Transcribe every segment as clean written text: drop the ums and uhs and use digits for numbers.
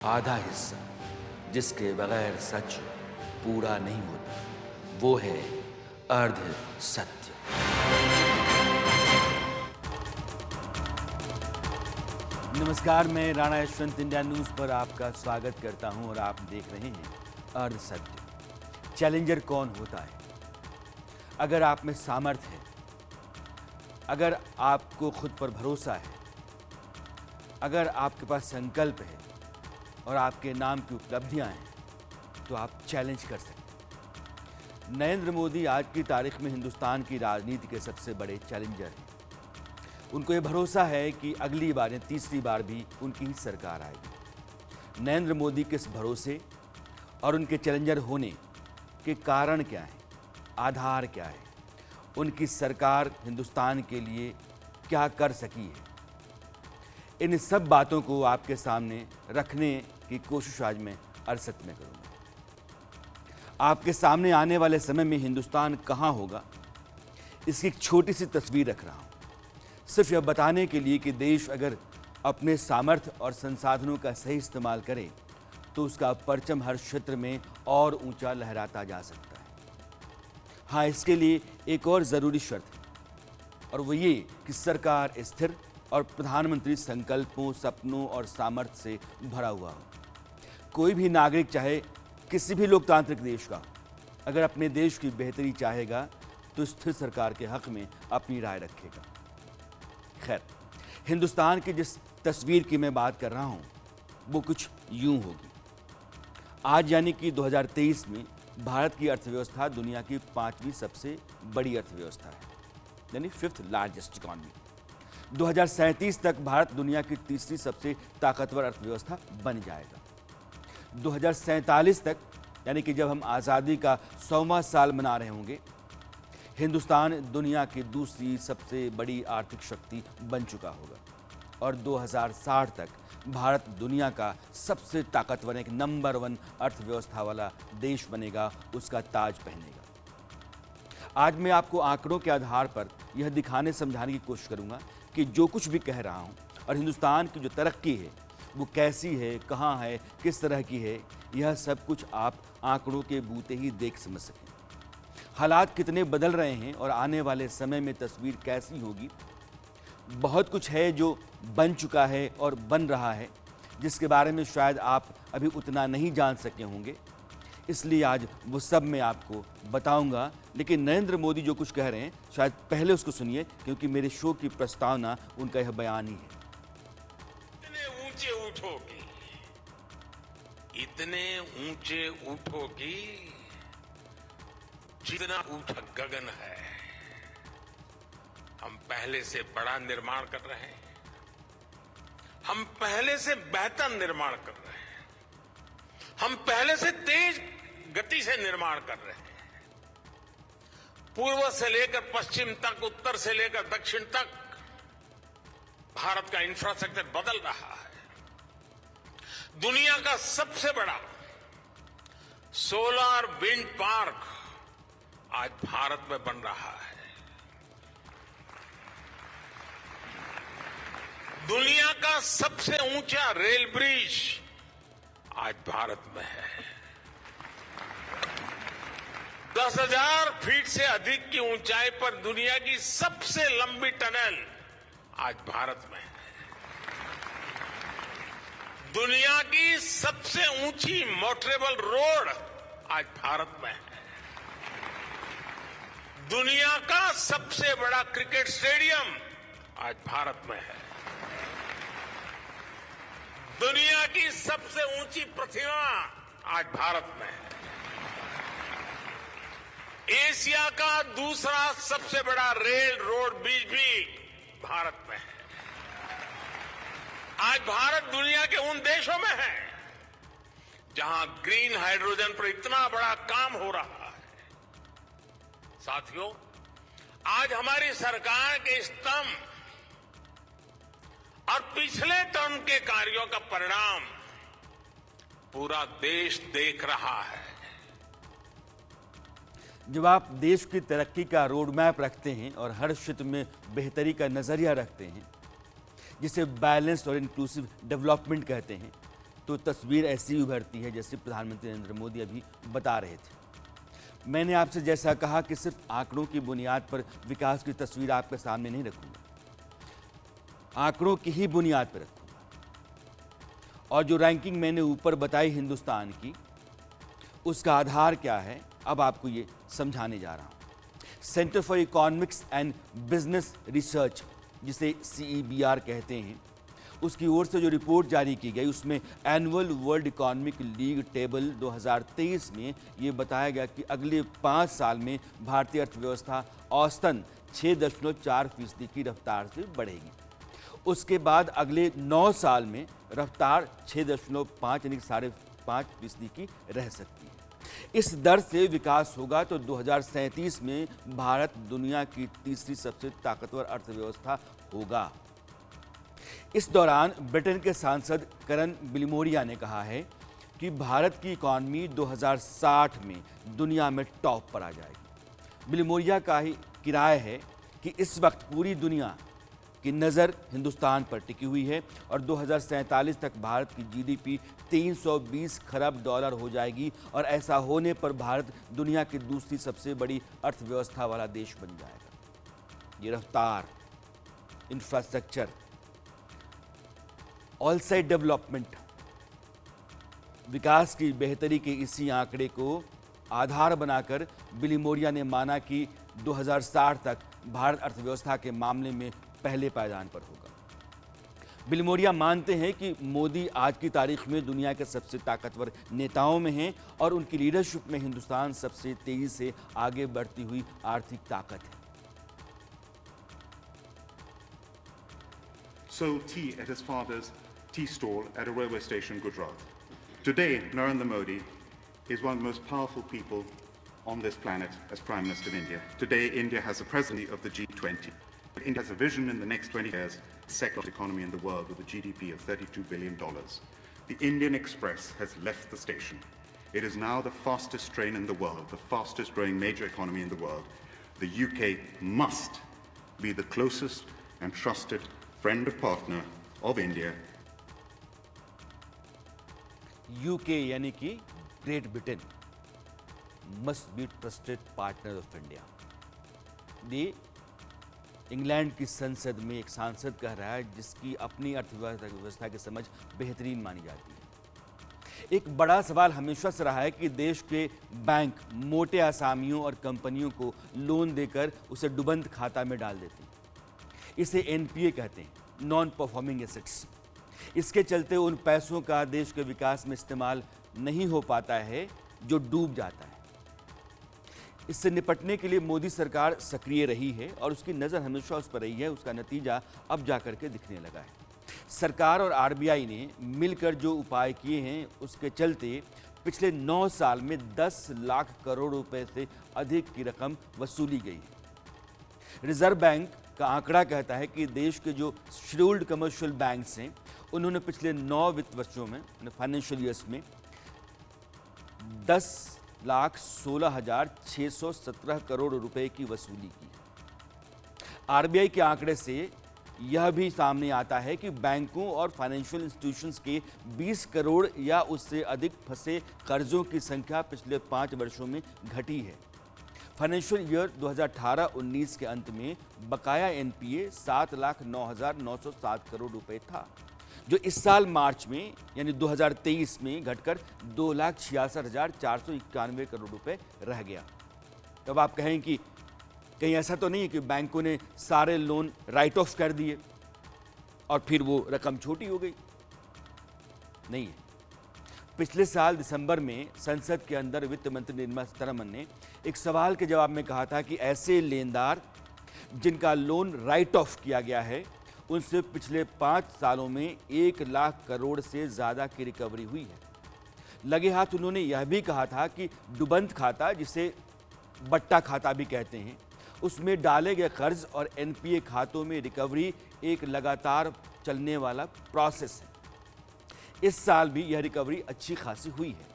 आधा हिस्सा जिसके बगैर सच पूरा नहीं होता वो है अर्ध सत्य। नमस्कार, मैं राणा यशवंत इंडिया न्यूज़ पर आपका स्वागत करता हूं और आप देख रहे हैं अर्ध सत्य। चैलेंजर कौन होता है? अगर आप में सामर्थ्य है, अगर आपको खुद पर भरोसा है, अगर आपके पास संकल्प है और आपके नाम की उपलब्धियां हैं तो आप चैलेंज कर सकते हैं। नरेंद्र मोदी आज की तारीख में हिंदुस्तान की राजनीति के सबसे बड़े चैलेंजर हैं। उनको ये भरोसा है कि अगली बार या तीसरी बार भी उनकी ही सरकार आएगी। नरेंद्र मोदी के इस भरोसे और उनके चैलेंजर होने के कारण क्या हैं, आधार क्या है, उनकी सरकार हिंदुस्तान के लिए क्या कर सकी है, इन सब बातों को आपके सामने रखने की कोशिश आज मैं अरसत में करूंगा। आपके सामने आने वाले समय में हिंदुस्तान कहां होगा, इसकी एक छोटी सी तस्वीर रख रहा हूं, सिर्फ यह बताने के लिए कि देश अगर अपने सामर्थ्य और संसाधनों का सही इस्तेमाल करे तो उसका परचम हर क्षेत्र में और ऊंचा लहराता जा सकता है। हाँ, इसके लिए एक और ज़रूरी शर्त है और वो ये कि सरकार स्थिर और प्रधानमंत्री संकल्पों, सपनों और सामर्थ्य से भरा हुआ हो। कोई भी नागरिक, चाहे किसी भी लोकतांत्रिक देश का, अगर अपने देश की बेहतरी चाहेगा तो स्थिर सरकार के हक में अपनी राय रखेगा। खैर, हिंदुस्तान की जिस तस्वीर की मैं बात कर रहा हूं वो कुछ यूं होगी। आज यानी कि 2023 में भारत की अर्थव्यवस्था दुनिया की 5वीं सबसे बड़ी अर्थव्यवस्था है, यानी 5th लार्जेस्ट इकॉनमी। 2037 तक भारत दुनिया की तीसरी सबसे ताकतवर अर्थव्यवस्था बन जाएगा। 2047 तक, यानी कि जब हम आज़ादी का 100वां साल मना रहे होंगे, हिंदुस्तान दुनिया की दूसरी सबसे बड़ी आर्थिक शक्ति बन चुका होगा और 2060 तक भारत दुनिया का सबसे ताकतवर, एक नंबर 1 अर्थव्यवस्था वाला देश बनेगा, उसका ताज पहनेगा। आज मैं आपको आंकड़ों के आधार पर यह दिखाने समझाने की कोशिश करूंगा कि जो कुछ भी कह रहा हूं और हिंदुस्तान की जो तरक्की है वो कैसी है, कहां है, किस तरह की है, यह सब कुछ आप आंकड़ों के बूते ही देख समझ सकें। हालात कितने बदल रहे हैं और आने वाले समय में तस्वीर कैसी होगी, बहुत कुछ है जो बन चुका है और बन रहा है, जिसके बारे में शायद आप अभी उतना नहीं जान सके होंगे। इसलिए आज वो सब मैं आपको बताऊंगा। लेकिन नरेंद्र मोदी जो कुछ कह रहे हैं शायद पहले उसको सुनिए, क्योंकि मेरे शो की प्रस्तावना उनका यह बयान ही है। इतने ऊंचे उठोगी, इतने ऊंचे उठोगी जितना ऊंचा गगन है। हम पहले से बड़ा निर्माण कर रहे हैं, हम पहले से बेहतर निर्माण कर रहे हैं, हम पहले से तेज गति से निर्माण कर रहे हैं। पूर्व से लेकर पश्चिम तक, उत्तर से लेकर दक्षिण तक भारत का इंफ्रास्ट्रक्चर बदल रहा है। दुनिया का सबसे बड़ा सोलर विंड पार्क आज भारत में बन रहा है। दुनिया का सबसे ऊंचा रेल ब्रिज आज भारत में है। 10,000 फीट से अधिक की ऊंचाई पर दुनिया की सबसे लंबी टनल आज भारत में है। दुनिया की सबसे ऊंची मोटरेबल रोड आज भारत में है। दुनिया का सबसे बड़ा क्रिकेट स्टेडियम आज भारत में है। दुनिया की सबसे ऊंची प्रतिमा आज भारत में है। एशिया का दूसरा सबसे बड़ा रेल रोड ब्रिज भी भारत में है। आज भारत दुनिया के उन देशों में है जहां ग्रीन हाइड्रोजन पर इतना बड़ा काम हो रहा है। साथियों, आज हमारी सरकार के स्तंभ और पिछले टर्म के कार्यों का परिणाम पूरा देश देख रहा है। जब आप देश की तरक्की का रोड मैप रखते हैं और हर क्षेत्र में बेहतरी का नजरिया रखते हैं, जिसे बैलेंस्ड और इंक्लूसिव डेवलपमेंट कहते हैं, तो तस्वीर ऐसी उभरती है जैसे प्रधानमंत्री नरेंद्र मोदी अभी बता रहे थे। मैंने आपसे जैसा कहा कि सिर्फ आंकड़ों की बुनियाद पर विकास की तस्वीर आपके सामने नहीं रखूंगा, आंकड़ों की ही बुनियाद पर रखूंगा। और जो रैंकिंग मैंने ऊपर बताई हिंदुस्तान की, उसका आधार क्या है अब आपको ये समझाने जा रहा हूं। Centre for economics and business research, जिसे CEBR कहते हैं, उसकी ओर से जो रिपोर्ट जारी की गई उसमें annual world economic league table 2023 में ये बताया गया कि अगले 5 साल में भारतीय अर्थव्यवस्था औसतन 6.4% की रफ्तार से बढ़ेगी। उसके बाद अगले 9 साल में रफ्तार 6.5 यानी 5.5% की रह सकती है। इस दर से विकास होगा तो 2037 में भारत दुनिया की तीसरी सबसे ताकतवर अर्थव्यवस्था होगा। इस दौरान ब्रिटेन के सांसद करन बिलिमोरिया ने कहा है कि भारत की इकॉनमी 2060 में दुनिया में टॉप पर आ जाएगी। बिलिमोरिया का ही किराया है कि इस वक्त पूरी दुनिया की नज़र हिंदुस्तान पर टिकी हुई है और 2047 तक भारत की GDP 320 खरब डॉलर हो जाएगी और ऐसा होने पर भारत दुनिया की दूसरी सबसे बड़ी अर्थव्यवस्था वाला देश बन जाएगा। ये रफ्तार, इंफ्रास्ट्रक्चर, ऑल साइड डेवलपमेंट, विकास की बेहतरी के इसी आंकड़े को आधार बनाकर बिलिमोरिया ने माना कि 2060 तक भारत अर्थव्यवस्था के मामले में पहले पायदान पर होगा। बिलिमोरिया मानते हैं कि मोदी आज की तारीख में दुनिया के सबसे ताकतवर नेताओं में हैं और उनकी लीडरशिप में हिंदुस्तान सबसे तेजी से आगे बढ़ती हुई आर्थिक ताकत है। Sold tea at his father's tea stall at a railway station, Gujarat. Today, Narendra Modi is one of the most powerful people on this planet as Prime Minister of India. Today, India has the presidency of the G20. India has a vision in the next 20 years, the second economy in the world with a GDP of $32 billion. The Indian Express has left the station. It is now the fastest train in the world, the fastest growing major economy in the world. The UK must be the closest and trusted friend or partner of India. UK यानी कि great Britain must be trusted partner of India. ये England की संसद में एक सांसद कह रहा है जिसकी अपनी अर्थव्यवस्था की समझ बेहतरीन मानी जाती है। एक बड़ा सवाल हमेशा से रहा है कि देश के बैंक मोटे आसामियों और कंपनियों को लोन देकर उसे डुबंत खाता में डाल देते हैं। इसे NPA कहते हैं, नॉन परफॉर्मिंग एसेट्स। इसके चलते उन पैसों का देश के विकास में इस्तेमाल नहीं हो पाता है जो डूब जाता है। इससे निपटने के लिए मोदी सरकार सक्रिय रही है और उसकी नज़र हमेशा उस पर रही है। उसका नतीजा अब जाकर के दिखने लगा है। सरकार और RBI ने मिलकर जो उपाय किए हैं उसके चलते पिछले 9 साल में 10 लाख करोड़ रुपए से अधिक की रकम वसूली गई है। रिजर्व बैंक का आंकड़ा कहता है कि देश के जो शेड्यूल्ड कमर्शियल बैंक्स हैं उन्होंने पिछले 9 वित्त वर्षों में, फाइनेंशियल ईयर्स में 10,16,617 करोड़ रुपए की वसूली की है। RBI के आंकड़े से यह भी सामने आता है कि बैंकों और फाइनेंशियल इंस्टीट्यूशंस के 20 करोड़ या उससे अधिक फंसे कर्जों की संख्या पिछले 5 वर्षों में घटी है। फाइनेंशियल ईयर 2018-19 के अंत में बकाया NPA 7,09,907 करोड़ रुपए था, जो इस साल मार्च में यानी 2023 में घटकर 2,66,491 करोड़ रुपए रह गया। तब आप कहें कि कहीं ऐसा तो नहीं है कि बैंकों ने सारे लोन राइट ऑफ कर दिए और फिर वो रकम छोटी हो गई? नहीं है। पिछले साल दिसंबर में संसद के अंदर वित्त मंत्री निर्मला सीतारमण ने एक सवाल के जवाब में कहा था कि ऐसे लेनदार जिनका लोन राइट ऑफ किया गया है उनसे पिछले 5 सालों में 1 लाख करोड़ से ज्यादा की रिकवरी हुई है। लगे हाथ उन्होंने यह भी कहा था कि डुबंत खाता, जिसे बट्टा खाता भी कहते हैं, उसमें डाले गए कर्ज और NPA खातों में रिकवरी एक लगातार चलने वाला प्रोसेस है। इस साल भी यह रिकवरी अच्छी खासी हुई है।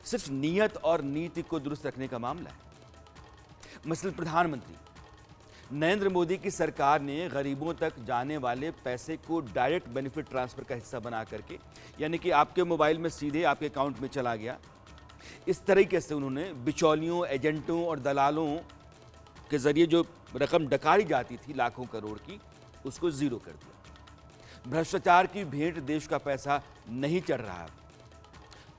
सिर्फ नियत और नीति को दुरुस्त रखने का मामला है। मसलन प्रधानमंत्री नरेंद्र मोदी की सरकार ने गरीबों तक जाने वाले पैसे को डायरेक्ट बेनिफिट ट्रांसफर का हिस्सा बना करके, यानी कि आपके मोबाइल में सीधे आपके अकाउंट में चला गया, इस तरीके से उन्होंने बिचौलियों, एजेंटों और दलालों के जरिए जो रकम डकारी जाती थी लाखों करोड़ की, उसको जीरो कर दिया। भ्रष्टाचार की भेंट देश का पैसा नहीं चढ़ रहा।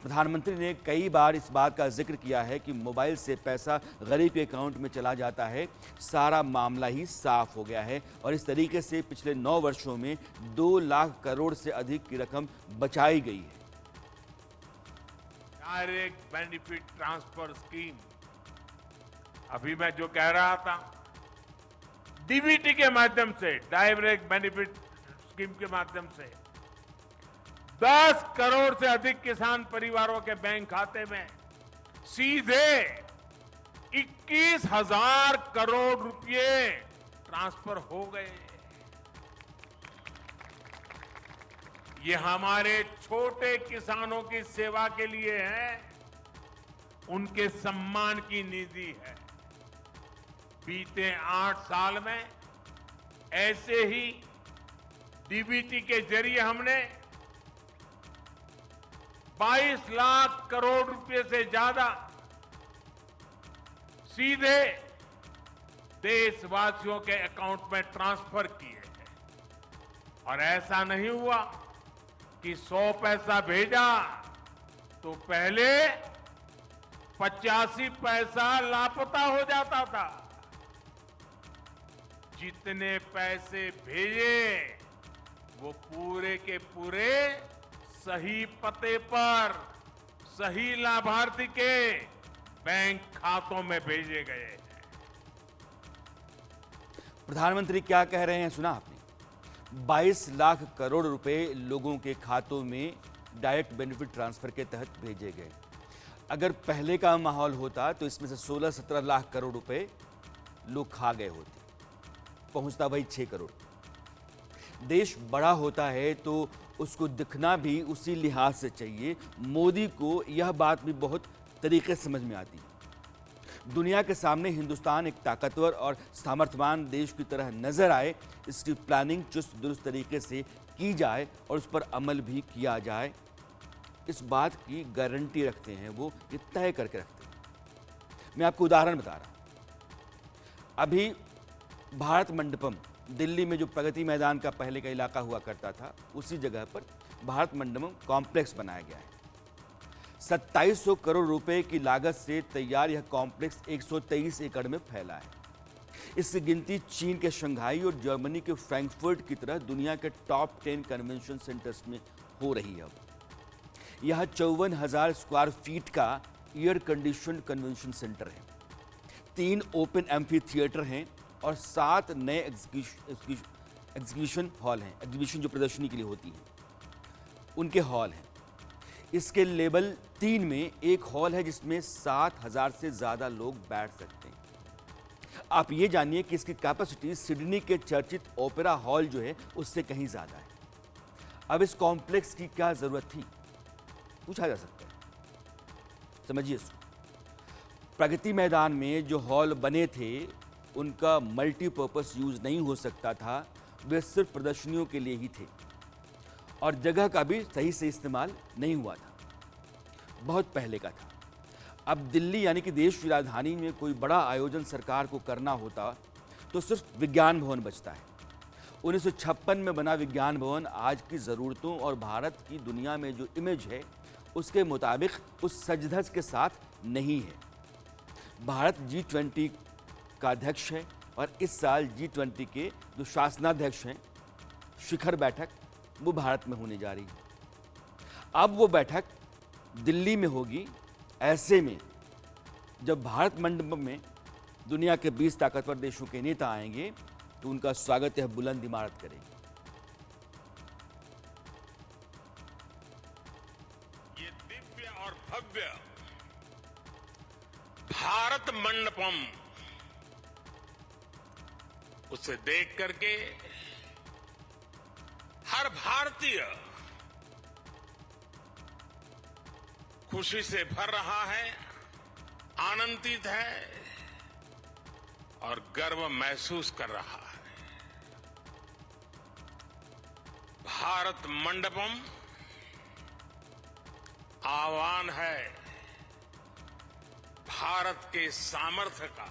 प्रधानमंत्री ने कई बार इस बात का जिक्र किया है कि मोबाइल से पैसा गरीब के अकाउंट में चला जाता है, सारा मामला ही साफ हो गया है और इस तरीके से पिछले 9 वर्षों में 2 लाख करोड़ से अधिक की रकम बचाई गई है। डायरेक्ट बेनिफिट ट्रांसफर स्कीम, अभी मैं जो कह रहा था, डीबीटी के माध्यम से, डायरेक्ट बेनिफिट स्कीम के माध्यम से 10 करोड़ से अधिक किसान परिवारों के बैंक खाते में सीधे 21,000 करोड़ रुपए ट्रांसफर हो गए। ये हमारे छोटे किसानों की सेवा के लिए है, उनके सम्मान की निधि है। बीते 8 साल में ऐसे ही डीबीटी के जरिए हमने 22 लाख करोड़ रुपए से ज्यादा सीधे देशवासियों के अकाउंट में ट्रांसफर किए हैं। और ऐसा नहीं हुआ कि 100 पैसा भेजा तो पहले 85 पैसा लापता हो जाता था। जितने पैसे भेजे वो पूरे के पूरे सही पते पर, सही लाभार्थी के बैंक खातों में भेजे गए हैं। प्रधानमंत्री क्या कह रहे हैं सुना आपने? 22 लाख करोड़ रुपए लोगों के खातों में डायरेक्ट बेनिफिट ट्रांसफर के तहत भेजे गए। अगर पहले का माहौल होता तो इसमें से 16-17 लाख करोड़ रुपए लोग खा गए होते, पहुंचता वही 6 करोड़। देश बड़ा होता है तो उसको दिखना भी उसी लिहाज से चाहिए। मोदी को यह बात भी बहुत तरीके से समझ में आती है। दुनिया के सामने हिंदुस्तान एक ताकतवर और सामर्थ्यवान देश की तरह नजर आए, इसकी प्लानिंग चुस्त दुरुस्त तरीके से की जाए और उस पर अमल भी किया जाए, इस बात की गारंटी रखते हैं, वो ये तय करके रखते हैं। मैं आपको उदाहरण बता रहा हूं। अभी भारत मंडपम, दिल्ली में जो प्रगति मैदान का पहले का इलाका हुआ करता था, उसी जगह पर भारत मंडपम कॉम्प्लेक्स बनाया गया है। 2700 करोड़ रुपए की लागत से तैयार यह कॉम्प्लेक्स 123 एकड़ में फैला है। इसकी गिनती चीन के शंघाई और जर्मनी के फ्रैंकफर्ट की तरह दुनिया के टॉप 10 कन्वेंशन सेंटर्स में हो रही है। यह 54,000 स्क्वायर फीट का एयर कंडीशन कन्वेंशन सेंटर है, 3 ओपन एम्फी थिएटर हैं और 7 नए एग्जीबिशन हॉल हैं। एग्जीबिशन जो प्रदर्शनी के लिए होती है, उनके हॉल हैं। इसके लेवल 3 में एक हॉल है जिसमें 7,000 से ज़्यादा लोग बैठ सकते हैं। आप ये जानिए कि इसकी कैपेसिटी सिडनी के चर्चित ओपेरा हॉल जो है उससे कहीं ज़्यादा है। अब इस कॉम्प्लेक्स की क्या ज़रूरत थी, पूछा जा सकता है। समझिए इसको। प्रगति मैदान में जो हॉल बने थे उनका मल्टीपर्पस यूज नहीं हो सकता था, वे सिर्फ प्रदर्शनियों के लिए ही थे और जगह का भी सही से इस्तेमाल नहीं हुआ था, बहुत पहले का था। अब दिल्ली यानी कि देश की राजधानी में कोई बड़ा आयोजन सरकार को करना होता तो सिर्फ विज्ञान भवन बचता है। 1956 में बना विज्ञान भवन आज की ज़रूरतों और भारत की दुनिया में जो इमेज है उसके मुताबिक उस सजधज के साथ नहीं है। भारत G20 का अध्यक्ष है और इस साल G20 के जो शासनाध्यक्ष हैं, शिखर बैठक, वो भारत में होने जा रही है। अब वो बैठक दिल्ली में होगी। ऐसे में जब भारत मंडपम में दुनिया के 20 ताकतवर देशों के नेता आएंगे तो उनका स्वागत यह बुलंद इमारत करेगी। ये दिव्य और भव्य भारत मंडपम, उसे देख करके हर भारतीय खुशी से भर रहा है, आनंदित है और गर्व महसूस कर रहा है। भारत मंडपम आह्वान है भारत के सामर्थ्य का,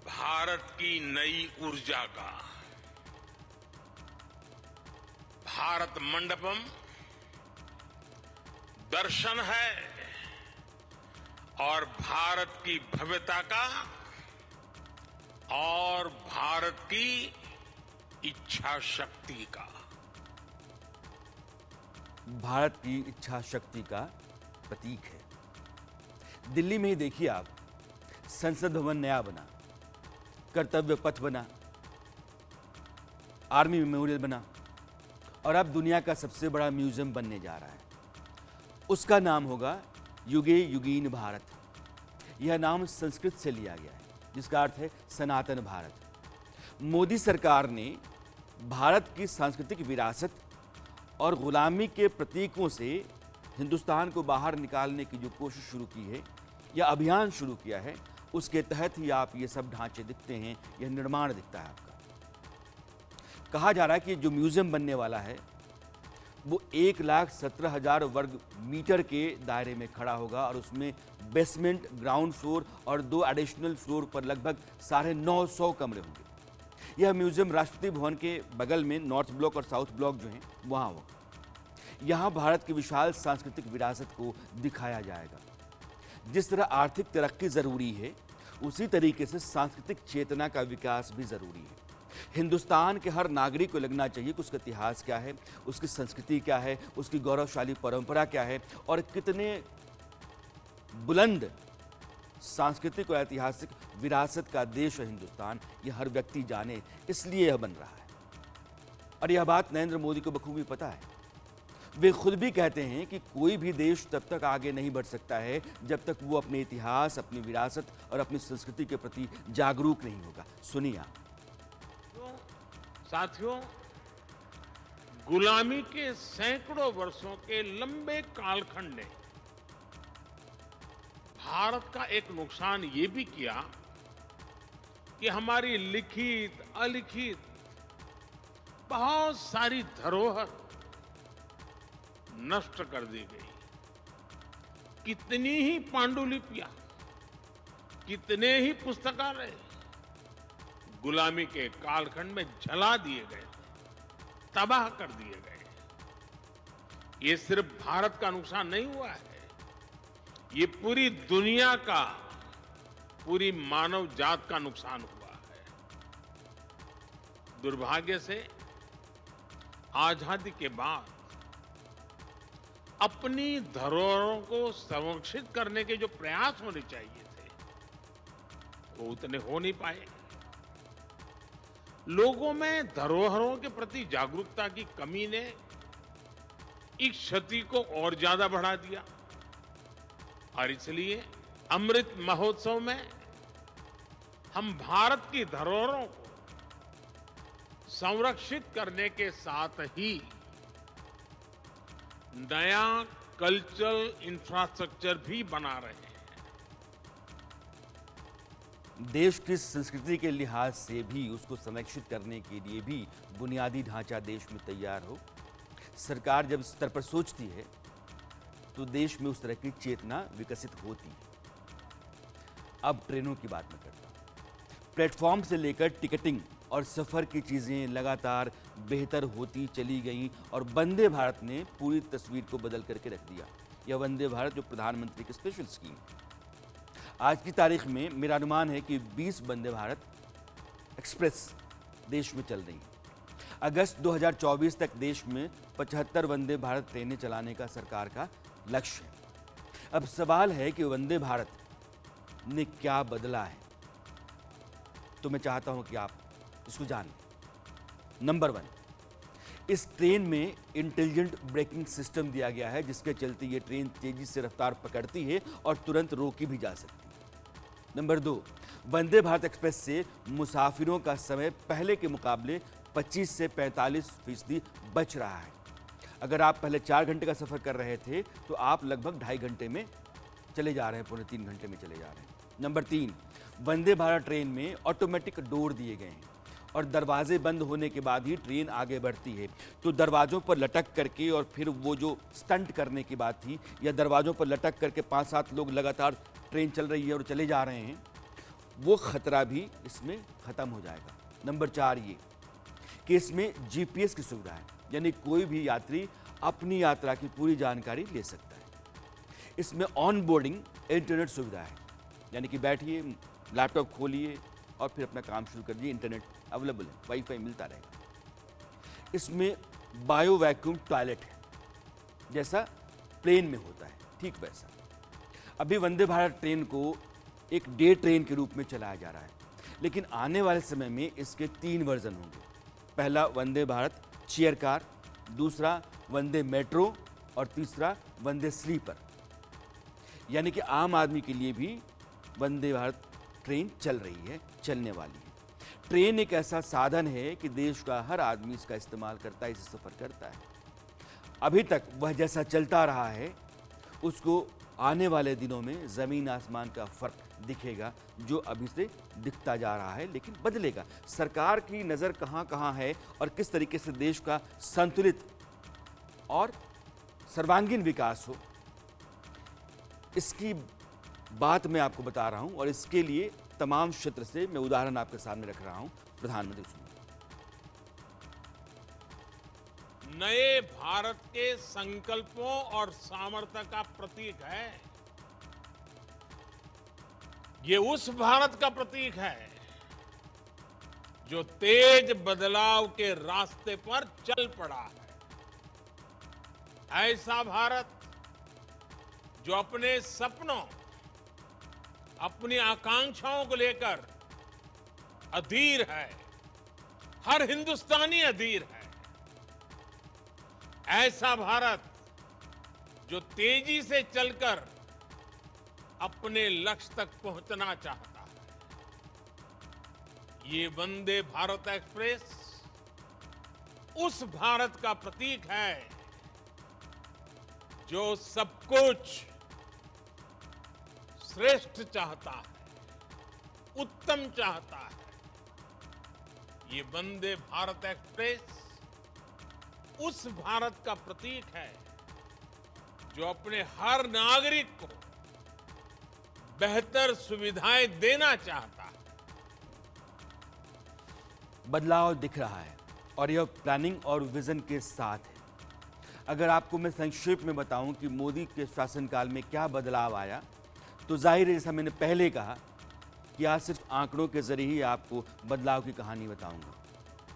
भारत की नई ऊर्जा का। भारत मंडपम दर्शन है और भारत की भव्यता का और भारत की इच्छा शक्ति का। भारत की इच्छा शक्ति का प्रतीक है। दिल्ली में ही देखिए आप, संसद भवन नया बना, कर्तव्य पथ बना, आर्मी मेमोरियल बना और अब दुनिया का सबसे बड़ा म्यूजियम बनने जा रहा है। उसका नाम होगा युगे युगीन भारत। यह नाम संस्कृत से लिया गया है, जिसका अर्थ है सनातन भारत। मोदी सरकार ने भारत की सांस्कृतिक विरासत और गुलामी के प्रतीकों से हिंदुस्तान को बाहर निकालने की जो कोशिश शुरू की है या अभियान शुरू किया है, उसके तहत ही आप ये सब ढांचे दिखते हैं, यह निर्माण दिखता है आपका। कहा जा रहा है कि जो म्यूजियम बनने वाला है वो 1,17,000 वर्ग मीटर के दायरे में खड़ा होगा और उसमें बेसमेंट, ग्राउंड फ्लोर और 2 एडिशनल फ्लोर पर लगभग 950 कमरे होंगे। यह म्यूजियम राष्ट्रपति भवन के बगल में नॉर्थ ब्लॉक और साउथ ब्लॉक जो हैं वहाँ होगा। यहाँ भारत की विशाल सांस्कृतिक विरासत को दिखाया जाएगा। जिस तरह आर्थिक तरक्की जरूरी है, उसी तरीके से सांस्कृतिक चेतना का विकास भी जरूरी है। हिंदुस्तान के हर नागरिक को लगना चाहिए कि उसका इतिहास क्या है, उसकी संस्कृति क्या है, उसकी गौरवशाली परंपरा क्या है और कितने बुलंद सांस्कृतिक और ऐतिहासिक विरासत का देश है हिंदुस्तान, यह हर व्यक्ति जाने, इसलिए यह बन रहा है। और यह बात नरेंद्र मोदी को बखूबी पता है। वे खुद भी कहते हैं कि कोई भी देश तब तक आगे नहीं बढ़ सकता है जब तक वो अपने इतिहास, अपनी विरासत और अपनी संस्कृति के प्रति जागरूक नहीं होगा। सुनिए आप। साथियों, गुलामी के सैकड़ों वर्षों के लंबे कालखंड ने भारत का एक नुकसान ये भी किया कि हमारी लिखित अलिखित बहुत सारी धरोहर नष्ट कर दी गई। कितनी ही पांडुलिपियां, कितने ही पुस्तकालय गुलामी के कालखंड में जला दिए गए, तबाह कर दिए गए। ये सिर्फ भारत का नुकसान नहीं हुआ है, ये पूरी दुनिया का, पूरी मानव जात का नुकसान हुआ है। दुर्भाग्य से आजादी के बाद अपनी धरोहरों को संरक्षित करने के जो प्रयास होने चाहिए थे, वो उतने हो नहीं पाए। लोगों में धरोहरों के प्रति जागरूकता की कमी ने इस क्षति को और ज्यादा बढ़ा दिया और इसलिए अमृत महोत्सव में हम भारत की धरोहरों को संरक्षित करने के साथ ही नया कल्चरल इंफ्रास्ट्रक्चर भी बना रहे हैं। देश की संस्कृति के लिहाज से भी उसको संरक्षित करने के लिए भी बुनियादी ढांचा देश में तैयार हो। सरकार जब इस स्तर पर सोचती है तो देश में उस तरह की चेतना विकसित होती है। अब ट्रेनों की बात मैं करता हूँ। प्लेटफॉर्म से लेकर टिकटिंग और सफ़र की चीज़ें लगातार बेहतर होती चली गईं और वंदे भारत ने पूरी तस्वीर को बदल करके रख दिया। यह वंदे भारत जो प्रधानमंत्री की स्पेशल स्कीम है। आज की तारीख में मेरा अनुमान है कि 20 वंदे भारत एक्सप्रेस देश में चल रही हैं। अगस्त 2024 तक देश में 75 वंदे भारत ट्रेनें चलाने का सरकार का लक्ष्य है। अब सवाल है कि वंदे भारत ने क्या बदला है, तो मैं चाहता हूं कि आप इसको जान लें। नंबर 1, इस ट्रेन में इंटेलिजेंट ब्रेकिंग सिस्टम दिया गया है, जिसके चलते ये ट्रेन तेजी से रफ्तार पकड़ती है और तुरंत रोकी भी जा सकती है। नंबर 2, वंदे भारत एक्सप्रेस से मुसाफिरों का समय पहले के मुकाबले 25 से 45% बच रहा है। अगर आप पहले 4 घंटे का सफर कर रहे थे तो आप लगभग 2.5 घंटे में चले जा रहे हैं, 2.5 घंटे में चले जा रहे हैं। नंबर 3, वंदे भारत ट्रेन में ऑटोमेटिक डोर दिए गए हैं और दरवाजे बंद होने के बाद ही ट्रेन आगे बढ़ती है। तो दरवाजों पर लटक करके और फिर वो जो स्टंट करने की बात थी, या दरवाजों पर लटक करके 5-7 लोग लगातार ट्रेन चल रही है और चले जा रहे हैं, वो खतरा भी इसमें ख़त्म हो जाएगा। नंबर 4 ये कि इसमें जीपीएस की सुविधा है, यानी कोई भी यात्री अपनी यात्रा की पूरी जानकारी ले सकता है। इसमें ऑन बोर्डिंग इंटरनेट सुविधा है, यानी कि बैठिए, लैपटॉप खोलिए और फिर अपना काम शुरू कर दिए, इंटरनेट अवेलेबल है, वाईफाई मिलता रहेगा। इसमें बायो वैक्यूम टॉयलेट है, जैसा प्लेन में होता है, ठीक वैसा। अभी वंदे भारत ट्रेन को एक डे ट्रेन के रूप में चलाया जा रहा है, लेकिन आने वाले समय में इसके 3 वर्जन होंगे। पहला वंदे भारत चेयर कार, दूसरा वंदे मेट्रो और तीसरा वंदे स्लीपर, यानी कि आम आदमी के लिए भी वंदे भारत ट्रेन चल रही है, चलने वाली है। ट्रेन एक ऐसा साधन है कि देश का हर आदमी इसका इस्तेमाल करता है, इससे सफ़र करता है। अभी तक वह जैसा चलता रहा है, उसको आने वाले दिनों में ज़मीन आसमान का फ़र्क दिखेगा, जो अभी से दिखता जा रहा है, लेकिन बदलेगा। सरकार की नज़र कहाँ कहाँ है और किस तरीके से देश का संतुलित और सर्वांगीण विकास हो, इसकी बात मैं आपको बता रहा हूं और इसके लिए तमाम क्षेत्र से मैं उदाहरण आपके सामने रख रहा हूं। प्रधानमंत्री सुनिए। नए भारत के संकल्पों और सामर्थ्य का प्रतीक है। ये उस भारत का प्रतीक है जो तेज बदलाव के रास्ते पर चल पड़ा है। ऐसा भारत जो अपने सपनों, अपनी आकांक्षाओं को लेकर अधीर है, हर हिंदुस्तानी अधीर है। ऐसा भारत जो तेजी से चलकर अपने लक्ष्य तक पहुंचना चाहता है। ये वंदे भारत एक्सप्रेस उस भारत का प्रतीक है जो सब कुछ श्रेष्ठ चाहता है, उत्तम चाहता है। ये वंदे भारत एक्सप्रेस उस भारत का प्रतीक है जो अपने हर नागरिक को बेहतर सुविधाएं देना चाहता है। बदलाव दिख रहा है और यह प्लानिंग और विजन के साथ है। अगर आपको मैं संक्षेप में बताऊं कि मोदी के शासनकाल में क्या बदलाव आया, तो जाहिर है, जैसा मैंने पहले कहा, कि आज सिर्फ आंकड़ों के जरिए ही आपको बदलाव की कहानी बताऊंगा,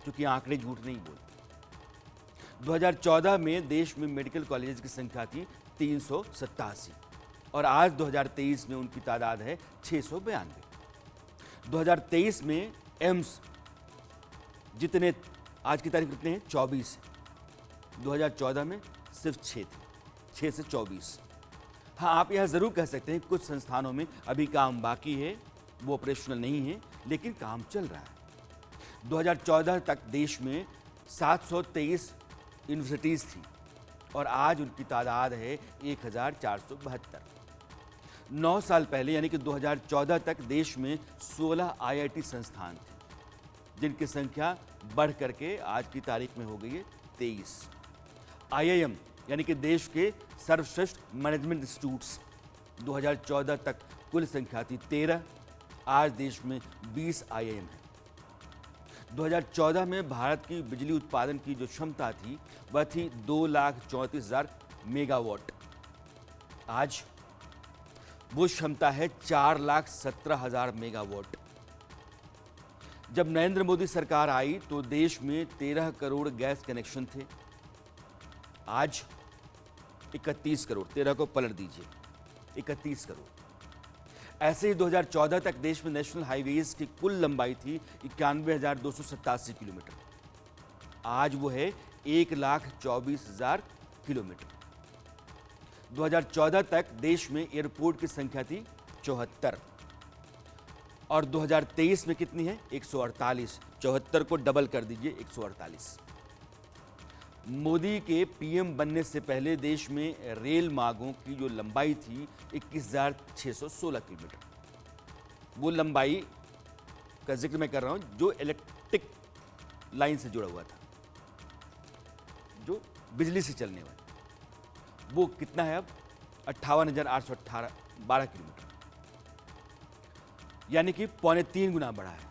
क्योंकि आंकड़े झूठ नहीं बोलते। 2014 में देश में मेडिकल कॉलेज की संख्या थी 387 और आज 2023 में उनकी तादाद है 692। 2023 में एम्स जितने, आज की तारीख कितने हैं, 24 है। 2014 में सिर्फ 6 थे, 6 से 24। हाँ, आप यह ज़रूर कह सकते हैं कुछ संस्थानों में अभी काम बाकी है, वो ऑपरेशनल नहीं है, लेकिन काम चल रहा है। 2014 तक देश में 723 यूनिवर्सिटीज़ थी और आज उनकी तादाद है 1472। 9 साल पहले यानी कि 2014 तक देश में 16 आईआईटी संस्थान थे, जिनकी संख्या बढ़ करके आज की तारीख में हो गई है 23। आईआईएम यानी कि देश के सर्वश्रेष्ठ मैनेजमेंट इंस्टीट्यूट्स, 2014 तक कुल संख्या थी 13, आज देश में 20 आईआईएम है। 2014 में भारत की बिजली उत्पादन की जो क्षमता थी वह थी 2,34,000 मेगावाट। आज वो क्षमता है 4,17,000 मेगावाट। जब नरेंद्र मोदी सरकार आई तो देश में 13 करोड़ गैस कनेक्शन थे, आज 31 करोड़, 13 को पलट दीजिए, 31 करोड़। ऐसे ही 2014 तक देश में नेशनल हाईवेज की कुल लंबाई थी 91,287 किलोमीटर, आज वो है 1,24,000 किलोमीटर। 2014 तक देश में एयरपोर्ट की संख्या थी 74 और 2023 में कितनी है, 148। 74 को डबल कर दीजिए, 148। मोदी के पीएम बनने से पहले देश में रेल मार्गों की जो लंबाई थी 21,616 किलोमीटर, वो लंबाई का जिक्र मैं कर रहा हूं जो इलेक्ट्रिक लाइन से जुड़ा हुआ था, जो बिजली से चलने वाला। वो कितना है अब? 58,818 किलोमीटर, यानी कि 3.25 गुना बढ़ा है।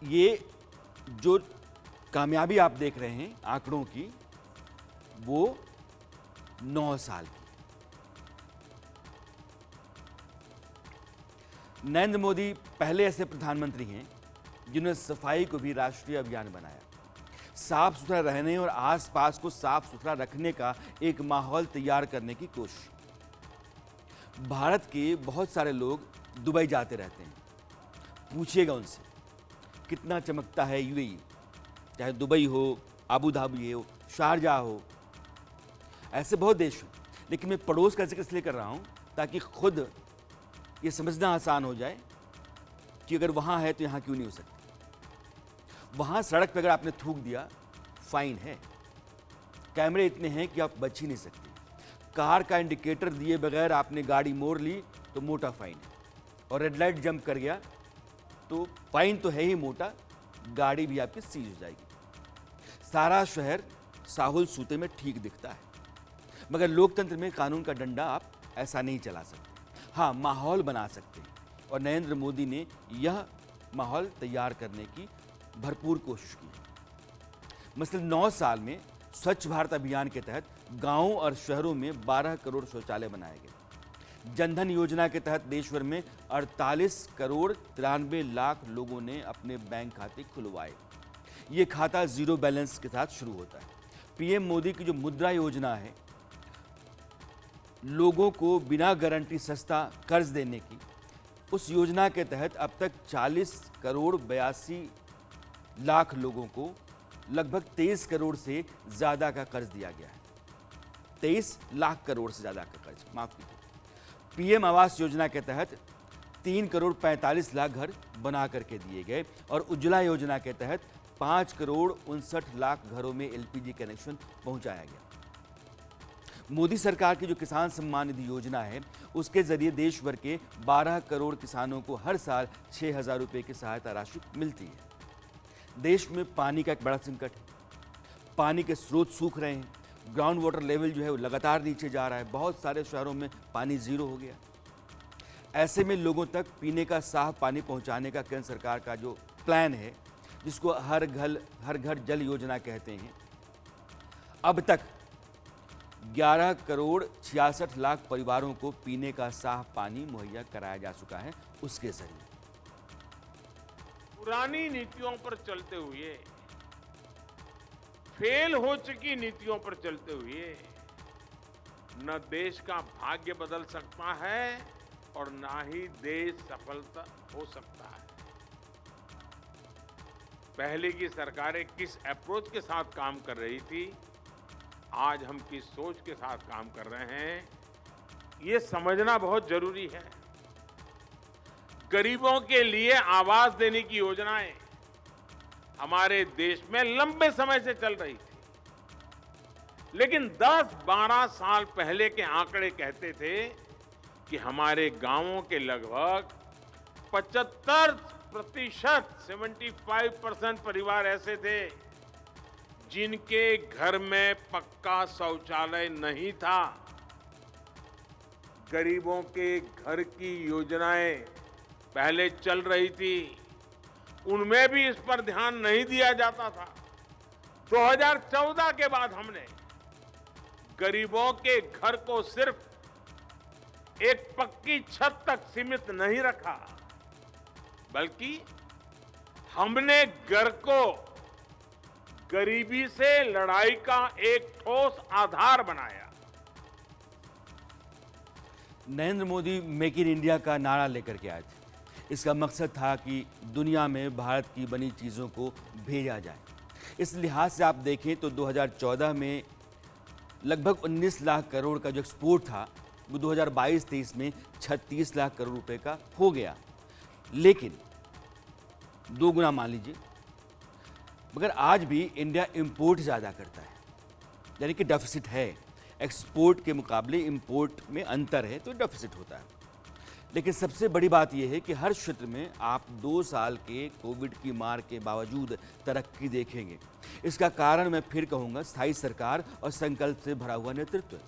ये जो कामयाबी आप देख रहे हैं आंकड़ों की, वो 9 साल की। नरेंद्र मोदी पहले ऐसे प्रधानमंत्री हैं जिन्होंने सफाई को भी राष्ट्रीय अभियान बनाया। साफ सुथरा रहने और आसपास को साफ सुथरा रखने का एक माहौल तैयार करने की कोशिश। भारत के बहुत सारे लोग दुबई जाते रहते हैं, पूछिएगा उनसे कितना चमकता है यूएई, चाहे दुबई हो, अबू धाबी हो, शारजाह हो, ऐसे बहुत देश हैं। लेकिन मैं पड़ोस का जिक्र इसलिए कर रहा हूं ताकि खुद ये समझना आसान हो जाए कि अगर वहां है तो यहां क्यों नहीं हो सकती। वहां सड़क पर अगर आपने थूक दिया, फाइन है। कैमरे इतने हैं कि आप बच ही नहीं सकते। कार का इंडिकेटर दिए बगैर आपने गाड़ी मोड़ ली तो मोटा फाइन है, और रेड लाइट जंप कर गया तो फाइन तो है ही मोटा, गाड़ी भी आपकी सीज हो जाएगी। सारा शहर साहुल सूते में ठीक दिखता है, मगर लोकतंत्र में कानून का डंडा आप ऐसा नहीं चला सकते। हाँ, माहौल बना सकते हैं, और नरेंद्र मोदी ने यह माहौल तैयार करने की भरपूर कोशिश की है। मसलन 9 साल में स्वच्छ भारत अभियान के तहत गांवों और शहरों में 12 करोड़ शौचालय बनाए गए। जनधन योजना के तहत देश भर में 48 करोड़ 93 लाख लोगों ने अपने बैंक खाते खुलवाए। ये खाता जीरो बैलेंस के साथ शुरू होता है। पीएम मोदी की जो मुद्रा योजना है, लोगों को बिना गारंटी सस्ता कर्ज देने की, उस योजना के तहत अब तक 40 करोड़ 82 लाख लोगों को लगभग 23 करोड़ से ज़्यादा का कर्ज दिया गया है। 23 लाख करोड़ से ज़्यादा का कर्ज, माफ कीजिए। पीएम आवास योजना के तहत 3 करोड़ 45 लाख घर बना करके दिए गए, और उज्ज्वला योजना के तहत 5 करोड़ 59 लाख घरों में एलपीजी कनेक्शन पहुंचाया गया। मोदी सरकार की जो किसान सम्मान निधि योजना है, उसके जरिए देश भर के 12 करोड़ किसानों को हर साल 6,000 रुपये की सहायता राशि मिलती है। देश में पानी का एक बड़ा संकट है, पानी के स्रोत सूख रहे हैं, ग्राउंड वाटर लेवल जो है वो लगातार नीचे जा रहा है। बहुत सारे शहरों में पानी जीरो हो गया। ऐसे में लोगों तक पीने का साफ पानी पहुंचाने का केंद्र सरकार का जो प्लान है, जिसको हर घर जल योजना कहते हैं, अब तक 11 करोड़ 66 लाख परिवारों को पीने का साफ पानी मुहैया कराया जा चुका है उसके जरिए। पुरानी नीतियों पर चलते हुए, फेल हो चुकी नीतियों पर चलते हुए न देश का भाग्य बदल सकता है और ना ही देश सफलता हो सकता है। पहले की सरकारें किस अप्रोच के साथ काम कर रही थी, आज हम किस सोच के साथ काम कर रहे हैं, ये समझना बहुत जरूरी है। गरीबों के लिए आवास देने की योजनाएं हमारे देश में लंबे समय से चल रही थी, लेकिन 10-12 साल पहले के आंकड़े कहते थे कि हमारे गांवों के लगभग 75% परिवार ऐसे थे जिनके घर में पक्का शौचालय नहीं था। गरीबों के घर की योजनाएं पहले चल रही थी, उनमें भी इस पर ध्यान नहीं दिया जाता था। 2014 के बाद हमने गरीबों के घर को सिर्फ एक पक्की छत तक सीमित नहीं रखा, बल्कि हमने घर को गरीबी से लड़ाई का एक ठोस आधार बनाया। Narendra Modi make in India का नारा लेकर के आए थे। इसका मकसद था कि दुनिया में भारत की बनी चीज़ों को भेजा जाए। इस लिहाज से आप देखें तो 2014 में लगभग 19 लाख करोड़ का जो एक्सपोर्ट था, वो 2022-23 में 36 लाख करोड़ रुपए का हो गया। लेकिन 2 गुना मान लीजिए, मगर आज भी इंडिया इंपोर्ट ज़्यादा करता है, यानी कि डेफिसिट है। एक्सपोर्ट के मुकाबले इंपोर्ट में अंतर है, तो डेफिसिट होता है। लेकिन सबसे बड़ी बात यह है कि हर क्षेत्र में आप 2 साल के कोविड की मार के बावजूद तरक्की देखेंगे। इसका कारण मैं फिर कहूँगा स्थायी सरकार और संकल्प से भरा हुआ नेतृत्व।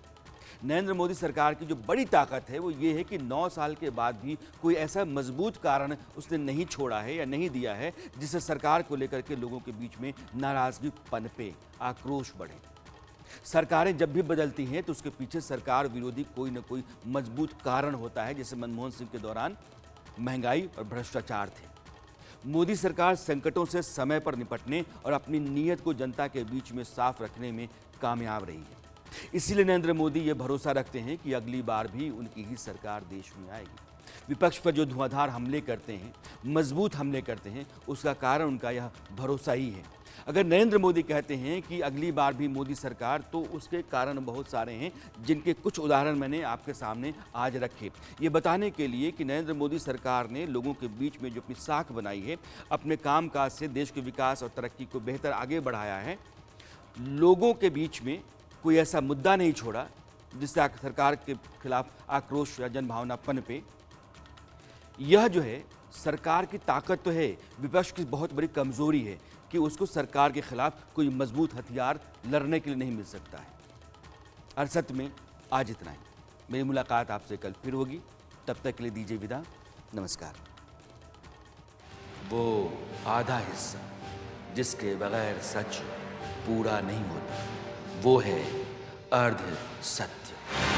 नरेंद्र मोदी सरकार की जो बड़ी ताकत है वो ये है कि 9 साल के बाद भी कोई ऐसा मजबूत कारण उसने नहीं छोड़ा है या नहीं दिया है जिससे सरकार को लेकर के लोगों के बीच में नाराजगी पनपे, आक्रोश बढ़े। सरकारें जब भी बदलती हैं तो उसके पीछे सरकार विरोधी कोई न कोई मजबूत कारण होता है, जैसे मनमोहन सिंह के दौरान महंगाई और भ्रष्टाचार थे। मोदी सरकार संकटों से समय पर निपटने और अपनी नीयत को जनता के बीच में साफ रखने में कामयाब रही है। इसीलिए नरेंद्र मोदी ये भरोसा रखते हैं कि अगली बार भी उनकी ही सरकार देश में आएगी। विपक्ष पर जो धुआंधार हमले करते हैं, मजबूत हमले करते हैं, उसका कारण उनका यह भरोसा ही है। अगर नरेंद्र मोदी कहते हैं कि अगली बार भी मोदी सरकार, तो उसके कारण बहुत सारे हैं, जिनके कुछ उदाहरण मैंने आपके सामने आज रखे, ये बताने के लिए कि नरेंद्र मोदी सरकार ने लोगों के बीच में जो अपनी साख बनाई है, अपने कामकाज से देश के विकास और तरक्की को बेहतर आगे बढ़ाया है। लोगों के बीच में कोई ऐसा मुद्दा नहीं छोड़ा जिससे सरकार के खिलाफ आक्रोश या जनभावना पनपे। यह जो है सरकार की ताकत तो है, विपक्ष की बहुत बड़ी कमजोरी है कि उसको सरकार के खिलाफ कोई मजबूत हथियार लड़ने के लिए नहीं मिल सकता है। अरसत में आज इतना ही। मेरी मुलाकात आपसे कल फिर होगी, तब तक के लिए दीजिए विदा। नमस्कार। वो आधा हिस्सा जिसके बगैर सच पूरा नहीं होता, वो है अर्ध सत्य।